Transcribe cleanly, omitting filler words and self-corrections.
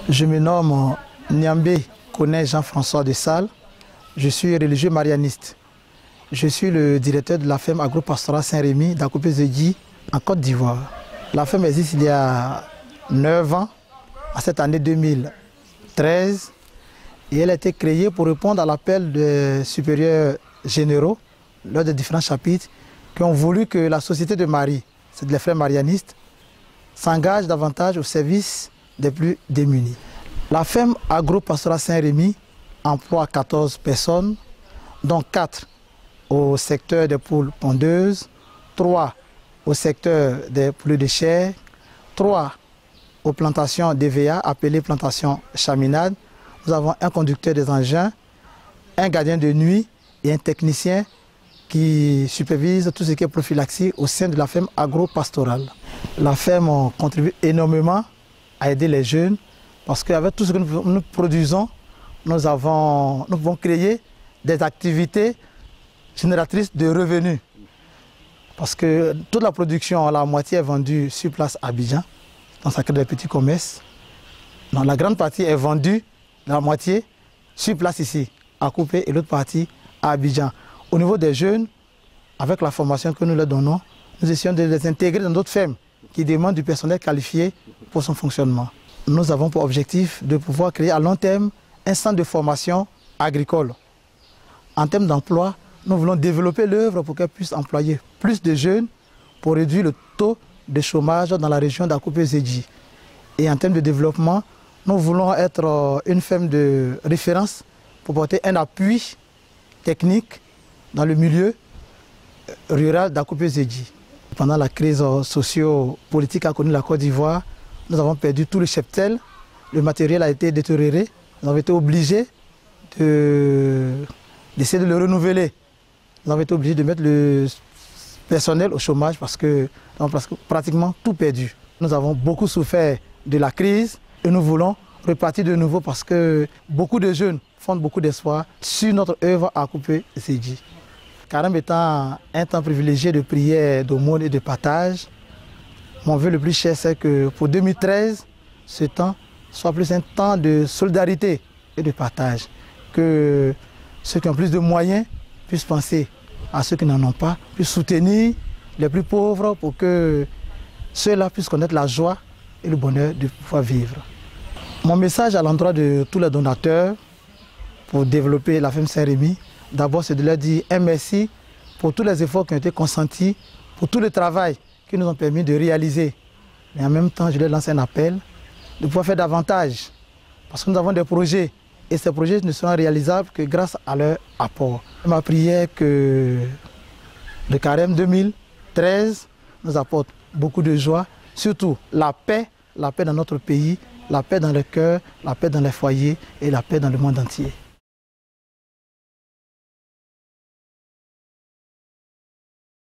Je me nomme Niambé Koné Jean-François de Sales. Je suis religieux marianiste. Je suis le directeur de la ferme agro-pastorale Saint-Rémy d'Akopé-Zedji en Côte d'Ivoire. La ferme existe il y a 9 ans, en cette année 2013, et elle a été créée pour répondre à l'appel des supérieurs généraux lors des différents chapitres qui ont voulu que la Société de Marie, c'est les frères marianistes, s'engage davantage au service des plus démunis. La ferme agro-pastorale Saint-Rémy emploie 14 personnes, dont 4 au secteur des poules pondeuses, 3 au secteur des poules de chair, 3 aux plantations d'EVA appelées plantations chaminades. Nous avons un conducteur des engins, un gardien de nuit et un technicien qui supervise tout ce qui est prophylaxie au sein de la ferme agro-pastorale. La ferme contribue énormément à aider les jeunes parce qu'avec tout ce que nous produisons, nous pouvons créer des activités génératrices de revenus. Parce que toute la production, la moitié est vendue sur place à Abidjan, dans sa crée des petits commerces. Non, la grande partie est vendue, la moitié, sur place ici, à Coupé, et l'autre partie à Abidjan. Au niveau des jeunes, avec la formation que nous leur donnons, nous essayons de les intégrer dans d'autres fermes qui demandent du personnel qualifié pour son fonctionnement. Nous avons pour objectif de pouvoir créer à long terme un centre de formation agricole. En termes d'emploi, nous voulons développer l'œuvre pour qu'elle puisse employer plus de jeunes pour réduire le taux de chômage dans la région d'Akopé-Zedji. Et en termes de développement, nous voulons être une ferme de référence pour porter un appui technique dans le milieu rural d'Akopé-Zedji. Pendant la crise socio-politique qu'a connue la Côte d'Ivoire, nous avons perdu tout le cheptel, le matériel a été détérioré, nous avons été obligés d'essayer de le renouveler. Nous avons été obligés de mettre le personnel au chômage parce que nous avons pratiquement tout perdu. Nous avons beaucoup souffert de la crise et nous voulons repartir de nouveau parce que beaucoup de jeunes font beaucoup d'espoir sur notre œuvre à Akopé-Zedji. Carême étant un temps privilégié de prière, d'aumône et de partage, mon vœu le plus cher, c'est que pour 2013, ce temps soit plus un temps de solidarité et de partage. Que ceux qui ont plus de moyens puissent penser à ceux qui n'en ont pas, puissent soutenir les plus pauvres pour que ceux-là puissent connaître la joie et le bonheur de pouvoir vivre. Mon message à l'endroit de tous les donateurs pour développer la ferme Saint-Rémy, d'abord c'est de leur dire un merci pour tous les efforts qui ont été consentis, pour tout le travail qui nous ont permis de réaliser. Mais en même temps, je leur lance un appel de pouvoir faire davantage. Parce que nous avons des projets et ces projets ne seront réalisables que grâce à leur apport. Ma prière que le Carême 2013 nous apporte beaucoup de joie, surtout la paix dans notre pays, la paix dans le cœur, la paix dans les foyers et la paix dans le monde entier.